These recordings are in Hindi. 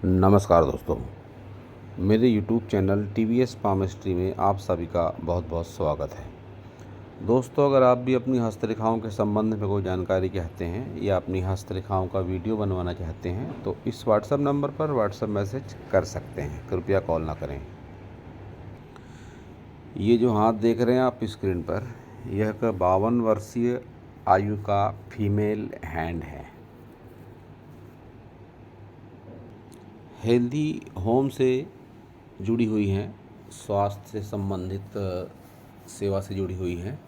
नमस्कार दोस्तों, मेरे YouTube चैनल TVS पामिस्ट्री में आप सभी का बहुत बहुत स्वागत है। दोस्तों, अगर आप भी अपनी हस्तरेखाओं के संबंध में कोई जानकारी चाहते हैं या अपनी हस्तरेखाओं का वीडियो बनवाना चाहते हैं तो इस व्हाट्सएप नंबर पर व्हाट्सएप मैसेज कर सकते हैं, कृपया कॉल ना करें। ये जो हाथ देख रहे हैं आप स्क्रीन पर, यह 52 वर्षीय आयु का फीमेल हैंड है। हेल्दी होम से जुड़ी हुई हैं, स्वास्थ्य से संबंधित सेवा से जुड़ी हुई हैं।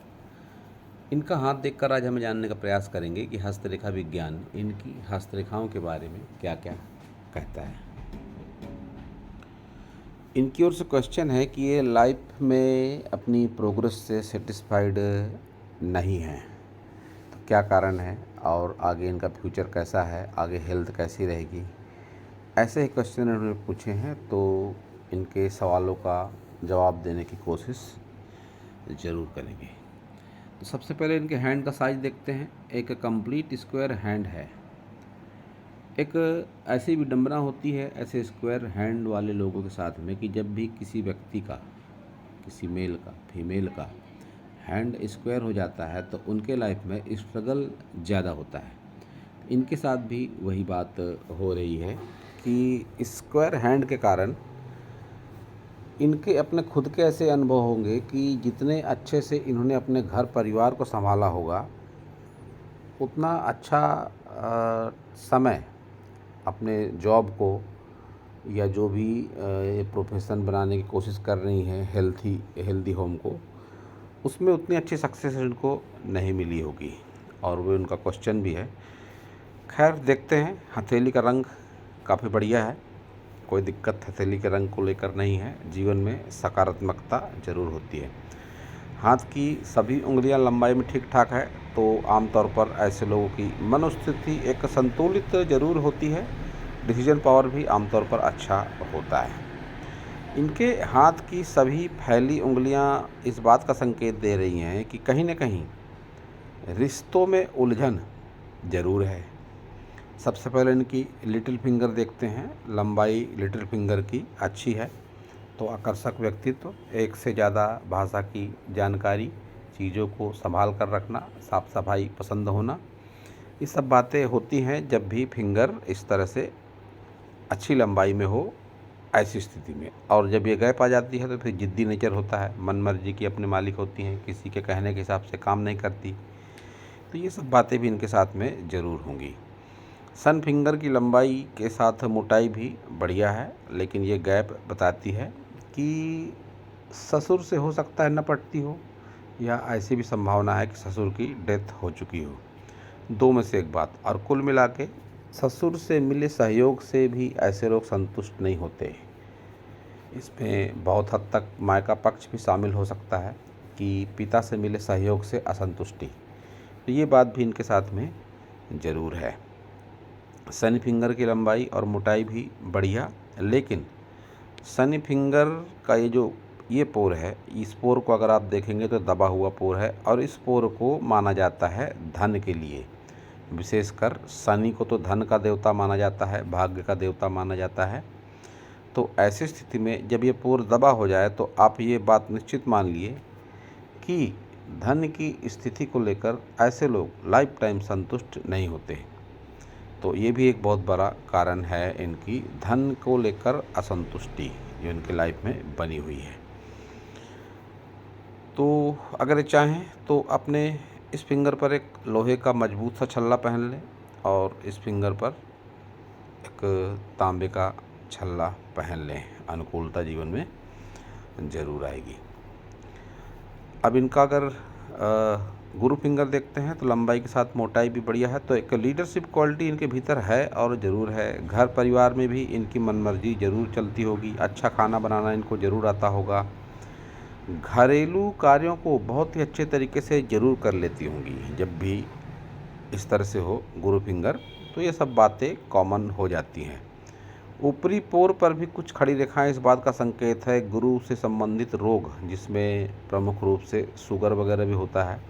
इनका हाथ देखकर आज हम जानने का प्रयास करेंगे कि हस्तरेखा विज्ञान इनकी हस्तरेखाओं के बारे में क्या क्या कहता है। इनकी ओर से क्वेश्चन है कि ये लाइफ में अपनी प्रोग्रेस से सेटिस्फाइड नहीं हैं, तो क्या कारण है और आगे इनका फ्यूचर कैसा है, आगे हेल्थ कैसी रहेगी। ऐसे ही क्वेश्चन इन्होंने पूछे हैं, तो इनके सवालों का जवाब देने की कोशिश ज़रूर करेंगे। तो सबसे पहले इनके हैंड का साइज़ देखते हैं। एक कंप्लीट स्क्वायर हैंड है। एक ऐसी विडंबना होती है ऐसे स्क्वायर हैंड वाले लोगों के साथ में कि जब भी किसी व्यक्ति का, किसी मेल का, फीमेल का हैंड स्क्वायर हो जाता है तो उनके लाइफ में स्ट्रगल ज़्यादा होता है। इनके साथ भी वही बात हो रही है कि स्क्वायर हैंड के कारण इनके अपने खुद के ऐसे अनुभव होंगे कि जितने अच्छे से इन्होंने अपने घर परिवार को संभाला होगा, उतना अच्छा समय अपने जॉब को या जो भी ये प्रोफेशन बनाने की कोशिश कर रही हैं हेल्दी होम को, उसमें उतनी अच्छी सक्सेस इनको नहीं मिली होगी। और वो उनका क्वेश्चन भी है। खैर, देखते हैं। हथेली का रंग काफ़ी बढ़िया है, कोई दिक्कत हथेली के रंग को लेकर नहीं है। जीवन में सकारात्मकता ज़रूर होती है। हाथ की सभी उंगलियां लंबाई में ठीक ठाक है, तो आमतौर पर ऐसे लोगों की मनोस्थिति एक संतुलित ज़रूर होती है। डिसीजन पावर भी आमतौर पर अच्छा होता है। इनके हाथ की सभी फैली उंगलियां इस बात का संकेत दे रही हैं कि कहीं न कहीं रिश्तों में उलझन ज़रूर है। सबसे पहले इनकी लिटिल फिंगर देखते हैं। लंबाई लिटिल फिंगर की अच्छी है, तो आकर्षक व्यक्तित्व, एक से ज़्यादा भाषा की जानकारी, चीज़ों को संभाल कर रखना, साफ सफाई पसंद होना, ये सब बातें होती हैं जब भी फिंगर इस तरह से अच्छी लंबाई में हो, ऐसी स्थिति में। और जब ये गैप आ जाती है तो फिर ज़िद्दी नेचर होता है, मन मर्जी की अपने मालिक होती हैं, किसी के कहने के हिसाब से काम नहीं करती। तो ये सब बातें भी इनके साथ में ज़रूर होंगी। सन फिंगर की लंबाई के साथ मोटाई भी बढ़िया है, लेकिन ये गैप बताती है कि ससुर से हो सकता है न पटती हो, या ऐसी भी संभावना है कि ससुर की डेथ हो चुकी हो। दो में से एक बात। और कुल मिला के ससुर से मिले सहयोग से भी ऐसे लोग संतुष्ट नहीं होते। इसमें बहुत हद तक मायका पक्ष भी शामिल हो सकता है कि पिता से मिले सहयोग से असंतुष्टि। तो ये बात भी इनके साथ में ज़रूर है। शनि फिंगर की लंबाई और मोटाई भी बढ़िया, लेकिन शनि फिंगर का ये पोर है, इस पोर को अगर आप देखेंगे तो दबा हुआ पोर है, और इस पोर को माना जाता है धन के लिए। विशेषकर शनि को तो धन का देवता माना जाता है, भाग्य का देवता माना जाता है। तो ऐसी स्थिति में जब ये पोर दबा हो जाए तो आप ये बात निश्चित मान लिए कि धन की स्थिति को लेकर ऐसे लोग लाइफ टाइम संतुष्ट नहीं होते। तो ये भी एक बहुत बड़ा कारण है इनकी धन को लेकर असंतुष्टि जो इनकी लाइफ में बनी हुई है। तो अगर चाहें तो अपने इस फिंगर पर एक लोहे का मजबूत सा छल्ला पहन लें, और इस फिंगर पर एक तांबे का छल्ला पहन लें। अनुकूलता जीवन में ज़रूर आएगी। अब इनका अगर गुरु फिंगर देखते हैं तो लंबाई के साथ मोटाई भी बढ़िया है, तो एक लीडरशिप क्वालिटी इनके भीतर है और ज़रूर है। घर परिवार में भी इनकी मनमर्जी ज़रूर चलती होगी। अच्छा खाना बनाना इनको ज़रूर आता होगा। घरेलू कार्यों को बहुत ही अच्छे तरीके से ज़रूर कर लेती होंगी। जब भी इस तरह से हो गुरु फिंगर, तो ये सब बातें कॉमन हो जाती हैं। ऊपरी पोर पर भी कुछ खड़ी रेखाएं इस बात का संकेत है गुरु से संबंधित रोग, जिसमें प्रमुख रूप से शुगर वगैरह भी होता है,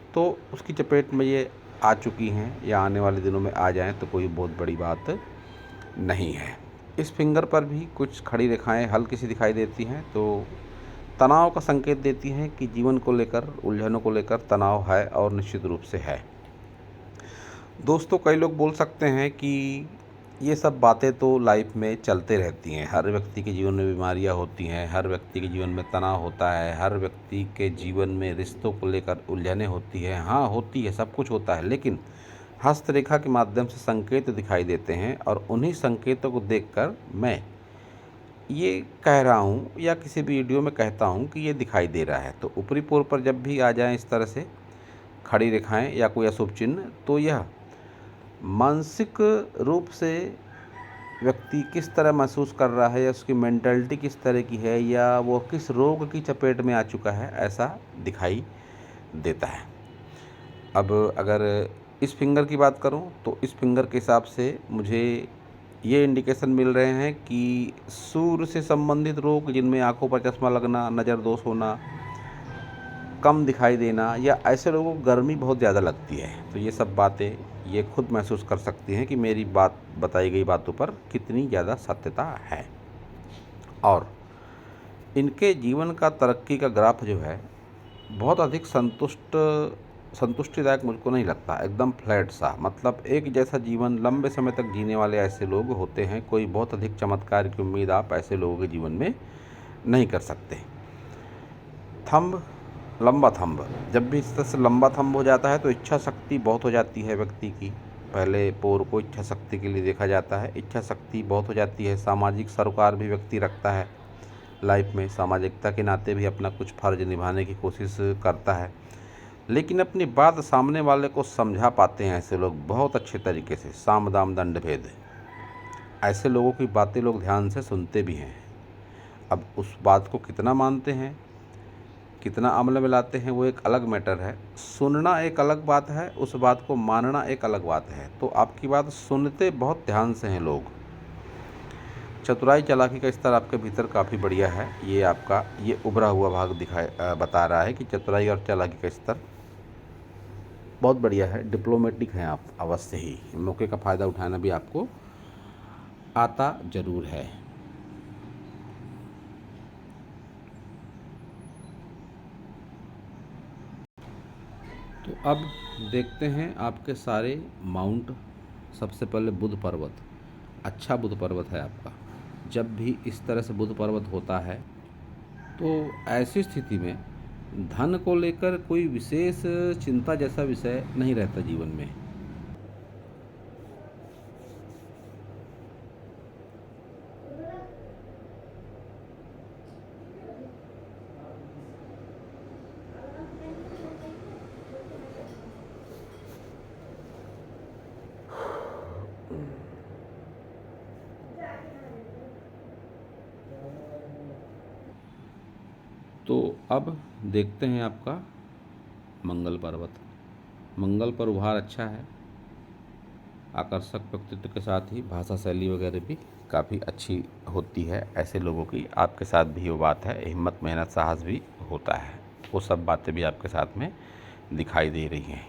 तो उसकी चपेट में ये आ चुकी हैं या आने वाले दिनों में आ जाएं तो कोई बहुत बड़ी बात नहीं है। इस फिंगर पर भी कुछ खड़ी रेखाएं हल्की सी दिखाई देती हैं, तो तनाव का संकेत देती हैं कि जीवन को लेकर, उलझनों को लेकर तनाव है और निश्चित रूप से है। दोस्तों, कई लोग बोल सकते हैं कि ये सब बातें तो लाइफ में चलते रहती हैं। हर व्यक्ति के जीवन में बीमारियां होती हैं, हर व्यक्ति के जीवन में तनाव होता है, हर व्यक्ति के जीवन में रिश्तों को लेकर उलझनें होती हैं। हाँ, होती है, सब कुछ होता है, लेकिन हस्तरेखा के माध्यम से संकेत दिखाई देते हैं और उन्हीं संकेतों को देखकर मैं ये कह रहा हूँ या किसी भी वीडियो में कहता हूँ कि ये दिखाई दे रहा है। तो ऊपरी पोर पर जब भी आ जाएं इस तरह से खड़ी रेखाएं या कोई अशुभ चिन्ह, तो यह मानसिक रूप से व्यक्ति किस तरह महसूस कर रहा है या उसकी मेंटालिटी किस तरह की है या वो किस रोग की चपेट में आ चुका है, ऐसा दिखाई देता है। अब अगर इस फिंगर की बात करूं तो इस फिंगर के हिसाब से मुझे ये इंडिकेशन मिल रहे हैं कि सूर्य से संबंधित रोग, जिनमें आंखों पर चश्मा लगना, नज़र दोष होना, कम दिखाई देना, या ऐसे लोगों को गर्मी बहुत ज़्यादा लगती है, तो ये सब बातें ये खुद महसूस कर सकती हैं कि मेरी बताई गई बातों पर कितनी ज़्यादा सत्यता है। और इनके जीवन का तरक्की का ग्राफ जो है बहुत अधिक संतुष्टिदायक मुझको नहीं लगता, एकदम फ्लैट सा, मतलब एक जैसा जीवन लंबे समय तक जीने वाले ऐसे लोग होते हैं। कोई बहुत अधिक चमत्कार की उम्मीद आप ऐसे लोगों के जीवन में नहीं कर सकते। थंब, लंबा थंब, जब भी इस तरह से लंबा थंब हो जाता है तो इच्छा शक्ति बहुत हो जाती है व्यक्ति की। पहले पोर को इच्छा शक्ति के लिए देखा जाता है, इच्छा शक्ति बहुत हो जाती है। सामाजिक सरोकार भी व्यक्ति रखता है लाइफ में, सामाजिकता के नाते भी अपना कुछ फ़र्ज निभाने की कोशिश करता है, लेकिन अपनी बात सामने वाले को समझा पाते हैं ऐसे लोग बहुत अच्छे तरीके से। साम दाम दंड भेद, ऐसे लोगों की बातें लोग ध्यान से सुनते भी हैं। अब उस बात को कितना मानते हैं, कितना अमल में लाते हैं, वो एक अलग मैटर है। सुनना एक अलग बात है, उस बात को मानना एक अलग बात है। तो आपकी बात सुनते बहुत ध्यान से हैं लोग। चतुराई चालाकी का स्तर आपके भीतर काफ़ी बढ़िया है। ये आपका ये उभरा हुआ भाग बता रहा है कि चतुराई और चालाकी का स्तर बहुत बढ़िया है। डिप्लोमेटिक हैं आप अवश्य ही, मौके का फ़ायदा उठाना भी आपको आता ज़रूर है। तो अब देखते हैं आपके सारे माउंट। सबसे पहले बुध पर्वत, अच्छा बुध पर्वत है आपका। जब भी इस तरह से बुध पर्वत होता है तो ऐसी स्थिति में धन को लेकर कोई विशेष चिंता जैसा विषय नहीं रहता जीवन में। तो अब देखते हैं आपका मंगल पर्वत। मंगल पर उभार अच्छा है, आकर्षक व्यक्तित्व के साथ ही भाषा शैली वगैरह भी काफ़ी अच्छी होती है ऐसे लोगों की। आपके साथ भी वो बात है, हिम्मत, मेहनत, साहस भी होता है, वो सब बातें भी आपके साथ में दिखाई दे रही हैं।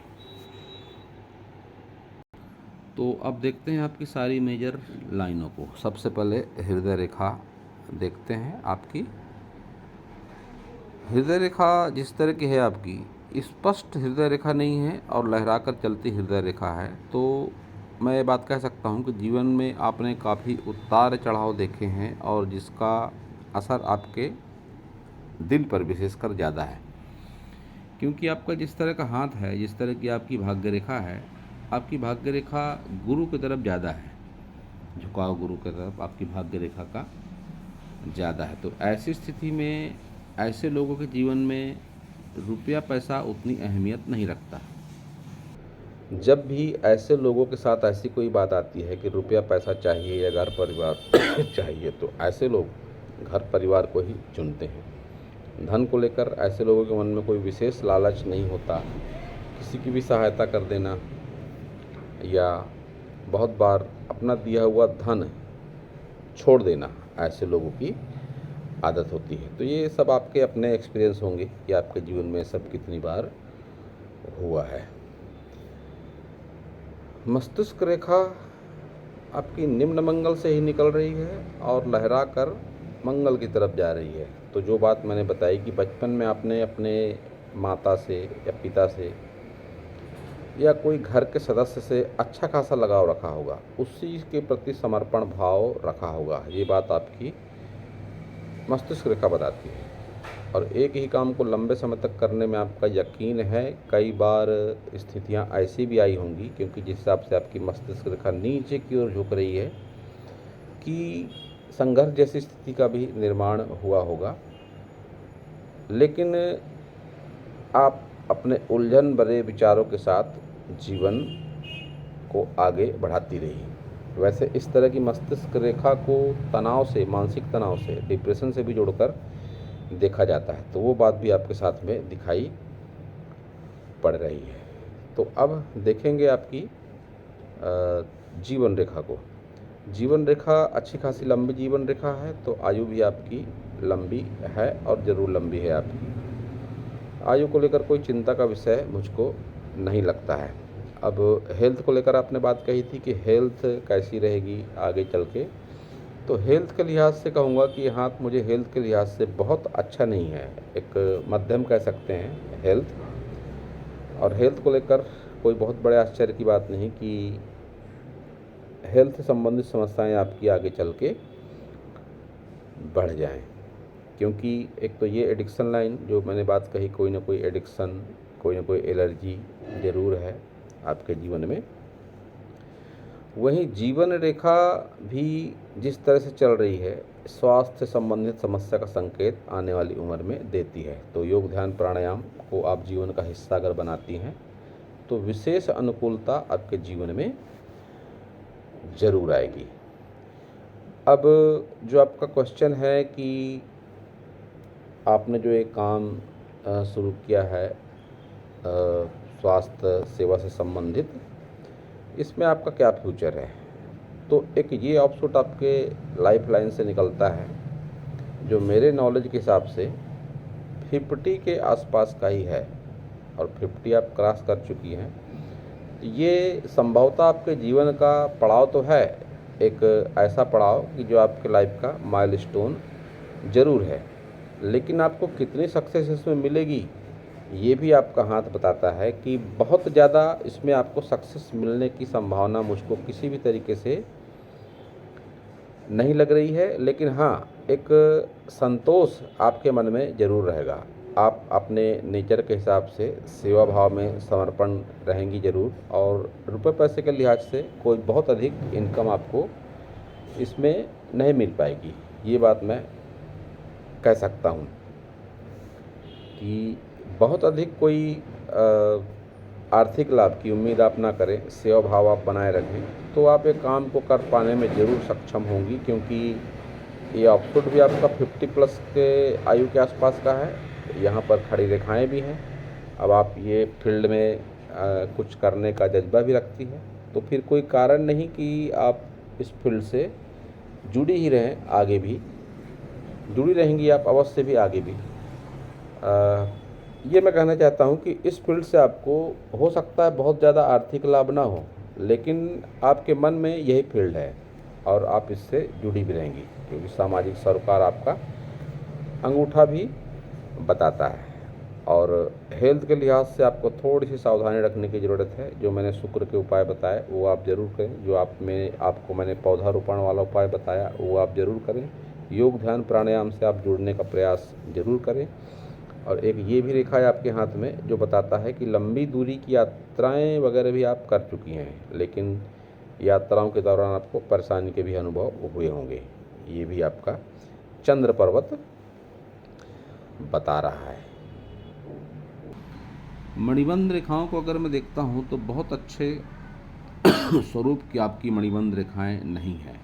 तो अब देखते हैं आपकी सारी मेजर लाइनों को। सबसे पहले हृदय रेखा देखते हैं आपकी। हृदय रेखा जिस तरह की है आपकी, स्पष्ट हृदय रेखा नहीं है और लहरा कर चलती हृदय रेखा है। तो मैं ये बात कह सकता हूँ कि जीवन में आपने काफ़ी उतार चढ़ाव देखे हैं और जिसका असर आपके दिल पर विशेषकर ज़्यादा है, क्योंकि आपका जिस तरह का हाथ है, जिस तरह की आपकी भाग्य रेखा है, आपकी भाग्य रेखा गुरु की तरफ ज़्यादा है, झुकाव गुरु की तरफ आपकी भाग्य रेखा का ज़्यादा है। तो ऐसी स्थिति में ऐसे लोगों के जीवन में रुपया पैसा उतनी अहमियत नहीं रखता। जब भी ऐसे लोगों के साथ ऐसी कोई बात आती है कि रुपया पैसा चाहिए या घर परिवार चाहिए, तो ऐसे लोग घर परिवार को ही चुनते हैं। धन को लेकर ऐसे लोगों के मन में कोई विशेष लालच नहीं होता। किसी की भी सहायता कर देना या बहुत बार अपना दिया हुआ धन छोड़ देना ऐसे लोगों की आदत होती है। तो ये सब आपके अपने एक्सपीरियंस होंगे कि आपके जीवन में सब कितनी बार हुआ है। मस्तिष्क रेखा आपकी निम्न मंगल से ही निकल रही है और लहरा कर मंगल की तरफ जा रही है। तो जो बात मैंने बताई कि बचपन में आपने अपने माता से या पिता से या कोई घर के सदस्य से अच्छा खासा लगाव रखा होगा, उसी के प्रति समर्पण भाव रखा होगा, ये बात आपकी मस्तिष्क रेखा बताती है। और एक ही काम को लंबे समय तक करने में आपका यकीन है। कई बार स्थितियां ऐसी भी आई होंगी, क्योंकि जिस हिसाब से आपकी मस्तिष्क रेखा नीचे की ओर झुक रही है, कि संघर्ष जैसी स्थिति का भी निर्माण हुआ होगा। लेकिन आप अपने उलझन भरे विचारों के साथ जीवन को आगे बढ़ाती रही। वैसे इस तरह की मस्तिष्क रेखा को तनाव से, मानसिक तनाव से, डिप्रेशन से भी जोड़कर देखा जाता है। तो वो बात भी आपके साथ में दिखाई पड़ रही है। तो अब देखेंगे आपकी जीवन रेखा को। जीवन रेखा अच्छी खासी लंबी जीवन रेखा है, तो आयु भी आपकी लंबी है और ज़रूर लंबी है आपकी। आयु को लेकर कोई चिंता का विषय मुझको नहीं लगता है। अब हेल्थ को लेकर आपने बात कही थी कि हेल्थ कैसी रहेगी आगे चल के। तो हेल्थ के लिहाज से कहूँगा कि हाथ मुझे हेल्थ के लिहाज से बहुत अच्छा नहीं है, एक मध्यम कह सकते हैं हेल्थ। और हेल्थ को लेकर कोई बहुत बड़े आश्चर्य की बात नहीं कि हेल्थ से संबंधित समस्याएं आपकी आगे चल के बढ़ जाएं। क्योंकि एक तो ये एडिक्शन लाइन जो मैंने बात कही, कोई ना कोई एडिक्शन, कोई ना कोई एलर्जी ज़रूर है आपके जीवन में। वहीं जीवन रेखा भी जिस तरह से चल रही है, स्वास्थ्य से संबंधित समस्या का संकेत आने वाली उम्र में देती है। तो योग, ध्यान, प्राणायाम को आप जीवन का हिस्सा अगर बनाती हैं तो विशेष अनुकूलता आपके जीवन में ज़रूर आएगी। अब जो आपका क्वेश्चन है कि आपने जो एक काम शुरू किया है स्वास्थ्य सेवा से संबंधित, इसमें आपका क्या फ्यूचर है। तो एक ये ऑप्शूट आपके लाइफ लाइन से निकलता है, जो मेरे नॉलेज के हिसाब से 50 के आसपास का ही है, और 50 आप क्रॉस कर चुकी हैं। ये संभवतः आपके जीवन का पड़ाव तो है, एक ऐसा पड़ाव कि जो आपके लाइफ का माइलस्टोन ज़रूर है। लेकिन आपको कितनी सक्सेस इसमें मिलेगी, ये भी आपका हाथ बताता है कि बहुत ज़्यादा इसमें आपको सक्सेस मिलने की संभावना मुझको किसी भी तरीके से नहीं लग रही है। लेकिन हाँ, एक संतोष आपके मन में ज़रूर रहेगा। आप अपने नेचर के हिसाब से सेवा भाव में समर्पण रहेंगी ज़रूर, और रुपए पैसे के लिहाज से कोई बहुत अधिक इनकम आपको इसमें नहीं मिल पाएगी। ये बात मैं कह सकता हूँ कि बहुत अधिक कोई आर्थिक लाभ की उम्मीद आप ना करें, सेवा भाव आप बनाए रखें, तो आप एक काम को कर पाने में ज़रूर सक्षम होंगी। क्योंकि ये ऑप्शूट भी आपका 50 प्लस के आयु के आसपास का है, यहाँ पर खड़ी रेखाएं भी हैं। अब आप ये फील्ड में कुछ करने का जज्बा भी रखती है, तो फिर कोई कारण नहीं कि आप इस फील्ड से जुड़ी ही रहें, आगे भी जुड़ी रहेंगी आप अवश्य भी, आगे भी। ये मैं कहना चाहता हूँ कि इस फील्ड से आपको हो सकता है बहुत ज़्यादा आर्थिक लाभ ना हो, लेकिन आपके मन में यही फील्ड है और आप इससे जुड़ी भी रहेंगी, क्योंकि सामाजिक सरोकार आपका अंगूठा भी बताता है। और हेल्थ के लिहाज से आपको थोड़ी सी सावधानी रखने की ज़रूरत है। जो मैंने शुक्र के उपाय बताए वो आप ज़रूर करें, जो आपको मैंने पौधारोपण वाला उपाय बताया वो आप ज़रूर करें। योग, ध्यान, प्राणायाम से आप जुड़ने का प्रयास ज़रूर करें। और एक ये भी रेखा है आपके हाथ में जो बताता है कि लंबी दूरी की यात्राएं वगैरह भी आप कर चुकी हैं, लेकिन यात्राओं के दौरान आपको परेशानी के भी अनुभव हुए होंगे। ये भी आपका चंद्र पर्वत बता रहा है। मणिबंध रेखाओं को अगर मैं देखता हूँ तो बहुत अच्छे स्वरूप की आपकी मणिबंध रेखाएं नहीं है।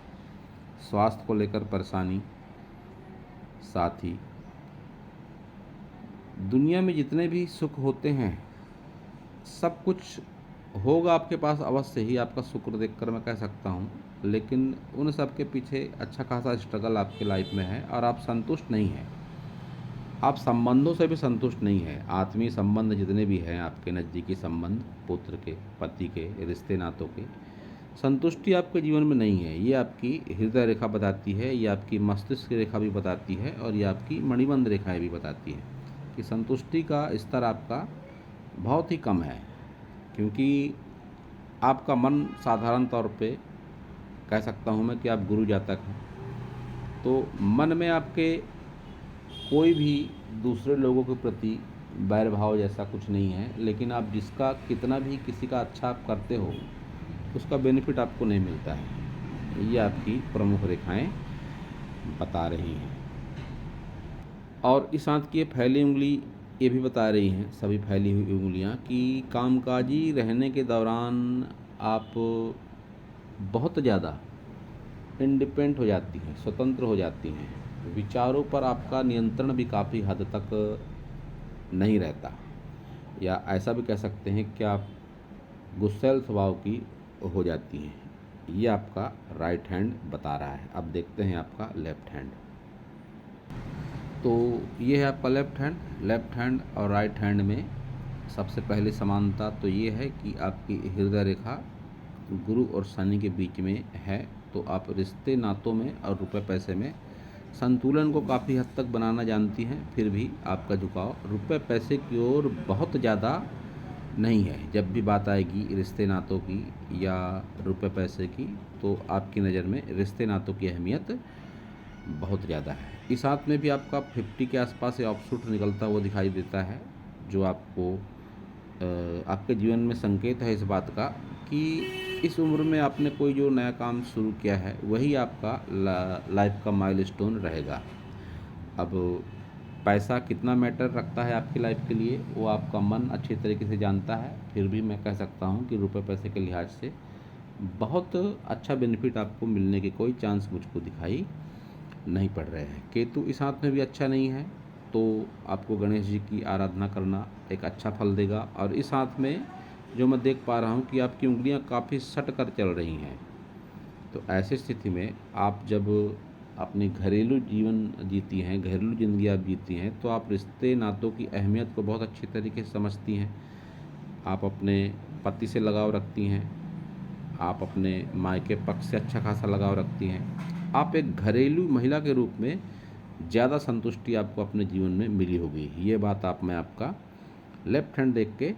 स्वास्थ्य को लेकर परेशानी, साथ ही दुनिया में जितने भी सुख होते हैं सब कुछ होगा आपके पास अवश्य ही, आपका शुक्र देखकर मैं कह सकता हूँ। लेकिन उन सब के पीछे अच्छा खासा स्ट्रगल आपके लाइफ में है और आप संतुष्ट नहीं हैं। आप संबंधों से भी संतुष्ट नहीं हैं। आत्मीय संबंध जितने भी हैं आपके, नज़दीकी संबंध, पुत्र के, पति के, रिश्ते नातों के, संतुष्टि आपके जीवन में नहीं है। ये आपकी हृदय रेखा बताती है, ये आपकी मस्तिष्क रेखा भी बताती है और ये आपकी मणिबंध रेखाएं भी बताती है कि संतुष्टि का स्तर आपका बहुत ही कम है, क्योंकि आपका मन साधारण तौर पे कह सकता हूँ मैं कि आप गुरु जातक हैं। तो मन में आपके कोई भी दूसरे लोगों के प्रति बैर भाव जैसा कुछ नहीं है, लेकिन आप जिसका कितना भी किसी का अच्छा आप करते हो उसका बेनिफिट आपको नहीं मिलता है। ये आपकी प्रमुख रेखाएं बता रही हैं। और इस हाथ की ये फैली उंगली ये भी बता रही हैं, सभी फैली हुई उंगलियां, कि कामकाजी रहने के दौरान आप बहुत ज़्यादा इंडिपेंडेंट हो जाती हैं, स्वतंत्र हो जाती हैं। विचारों पर आपका नियंत्रण भी काफ़ी हद तक नहीं रहता, या ऐसा भी कह सकते हैं कि आप गुस्सैल स्वभाव की हो जाती हैं। ये आपका राइट हैंड बता रहा है। अब देखते हैं आपका लेफ्ट हैंड। तो ये है आपका लेफ्ट हैंड और राइट हैंड में सबसे पहले समानता तो ये है कि आपकी हृदय रेखा गुरु और शनि के बीच में है। तो आप रिश्ते नातों में और रुपए पैसे में संतुलन को काफ़ी हद तक बनाना जानती हैं, फिर भी आपका झुकाव रुपए पैसे की ओर बहुत ज़्यादा नहीं है। जब भी बात आएगी रिश्ते नातों की या रुपए पैसे की, तो आपकी नज़र में रिश्ते नातों की अहमियत बहुत ज़्यादा है। इस हाथ में भी आपका 50 के आसपास से ऑफशूट निकलता हुआ दिखाई देता है, जो आपको आपके जीवन में संकेत है इस बात का कि इस उम्र में आपने कोई जो नया काम शुरू किया है वही आपका लाइफ का माइलस्टोन रहेगा। अब पैसा कितना मैटर रखता है आपकी लाइफ के लिए वो आपका मन अच्छी तरीके से जानता है, फिर भी मैं कह सकता हूँ कि रुपए पैसे के लिहाज से बहुत अच्छा बेनिफिट आपको मिलने के कोई चांस मुझको दिखाई नहीं पड़ रहे हैं। केतु इस हाथ में भी अच्छा नहीं है, तो आपको गणेश जी की आराधना करना एक अच्छा फल देगा। और इस हाथ में जो मैं देख पा रहा हूँ कि आपकी उंगलियाँ काफ़ी सट कर चल रही हैं, तो ऐसी स्थिति में आप जब अपनी घरेलू जीवन जीती हैं, घरेलू ज़िंदगी आप जीती हैं, तो आप रिश्ते नातों की अहमियत को बहुत अच्छी तरीके से समझती हैं। आप अपने पति से लगाव रखती हैं, आप अपने मायके पक्ष से अच्छा खासा लगाव रखती हैं। आप एक घरेलू महिला के रूप में ज़्यादा संतुष्टि आपको अपने जीवन में मिली होगी। ये बात मैं आपका लेफ्ट हैंड देख के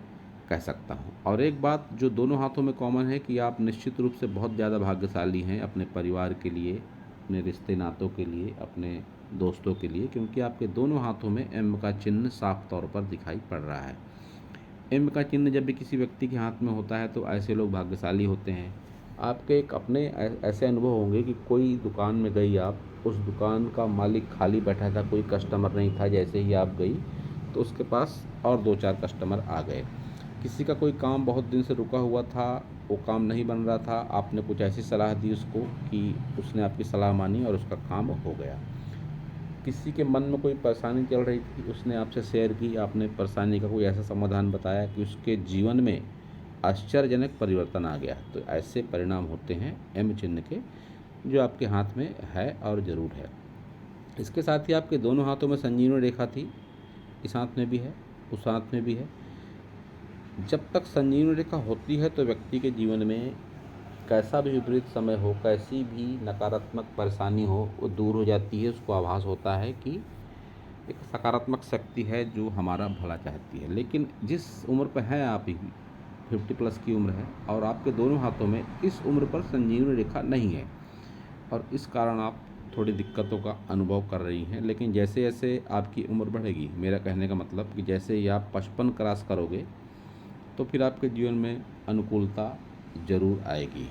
कह सकता हूँ। और एक बात जो दोनों हाथों में कॉमन है कि आप निश्चित रूप से बहुत ज़्यादा भाग्यशाली हैं अपने परिवार के लिए, अपने रिश्ते नातों के लिए, अपने दोस्तों के लिए, क्योंकि आपके दोनों हाथों में एम का चिन्ह साफ तौर पर दिखाई पड़ रहा है। एम का चिन्ह जब भी किसी व्यक्ति के हाथ में होता है तो ऐसे लोग भाग्यशाली होते हैं। आपके एक अपने ऐसे अनुभव होंगे कि कोई दुकान में गई आप, उस दुकान का मालिक खाली बैठा था, कोई कस्टमर नहीं था, जैसे ही आप गई तो उसके पास और 2-4 कस्टमर आ गए। किसी का कोई काम बहुत दिन से रुका हुआ था, वो काम नहीं बन रहा था, आपने कुछ ऐसी सलाह दी उसको कि उसने आपकी सलाह मानी और उसका काम हो गया। किसी के मन में कोई परेशानी चल रही थी, उसने आपसे शेयर की, आपने परेशानी का कोई ऐसा समाधान बताया कि उसके जीवन में आश्चर्यजनक परिवर्तन आ गया। तो ऐसे परिणाम होते हैं एम चिन्ह के, जो आपके हाथ में है और ज़रूर है। इसके साथ ही आपके दोनों हाथों में संजीवनी रेखा थी, इस हाथ में भी है, उस हाथ में भी है। जब तक संजीवनी रेखा होती है तो व्यक्ति के जीवन में कैसा भी विपरीत समय हो, कैसी भी नकारात्मक परेशानी हो, वो दूर हो जाती है। उसको आभास होता है कि एक सकारात्मक शक्ति है जो हमारा भला चाहती है। लेकिन जिस उम्र पर हैं आप, 50+ की उम्र है और आपके दोनों हाथों में इस उम्र पर संजीवनी रेखा नहीं है, और इस कारण आप थोड़ी दिक्कतों का अनुभव कर रही हैं। लेकिन जैसे जैसे आपकी उम्र बढ़ेगी, मेरा कहने का मतलब कि जैसे ही आप 55 क्रॉस करोगे तो फिर आपके जीवन में अनुकूलता ज़रूर आएगी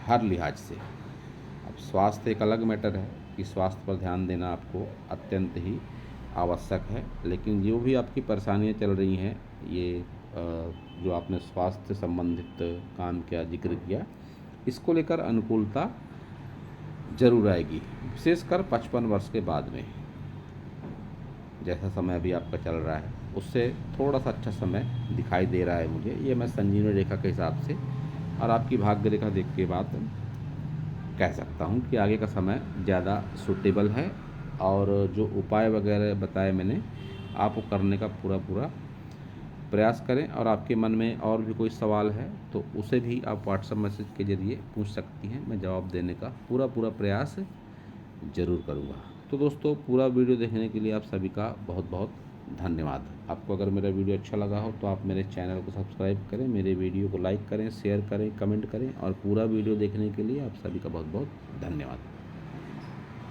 हर लिहाज से। अब स्वास्थ्य एक अलग मैटर है कि स्वास्थ्य पर ध्यान देना आपको अत्यंत ही आवश्यक है। लेकिन जो भी आपकी परेशानियां चल रही हैं, ये जो आपने स्वास्थ्य से संबंधित काम का जिक्र किया, इसको लेकर अनुकूलता ज़रूर आएगी, विशेषकर 55 वर्ष के बाद में। जैसा समय अभी आपका चल रहा है उससे थोड़ा सा अच्छा समय दिखाई दे रहा है मुझे, ये मैं संजीवनी रेखा के हिसाब से और आपकी भाग्य रेखा देख के बाद कह सकता हूँ कि आगे का समय ज़्यादा सूटेबल है। और जो उपाय वगैरह बताए मैंने, आपको करने का पूरा प्रयास करें, और आपके मन में और भी कोई सवाल है तो उसे भी आप व्हाट्सएप मैसेज के ज़रिए पूछ सकती हैं। मैं जवाब देने का पूरा प्रयास ज़रूर करूँगा। तो दोस्तों, पूरा वीडियो देखने के लिए आप सभी का बहुत बहुत धन्यवाद। आपको अगर मेरा वीडियो अच्छा लगा हो तो आप मेरे चैनल को सब्सक्राइब करें, मेरे वीडियो को लाइक करें, शेयर करें, कमेंट करें, और पूरा वीडियो देखने के लिए आप सभी का बहुत बहुत धन्यवाद।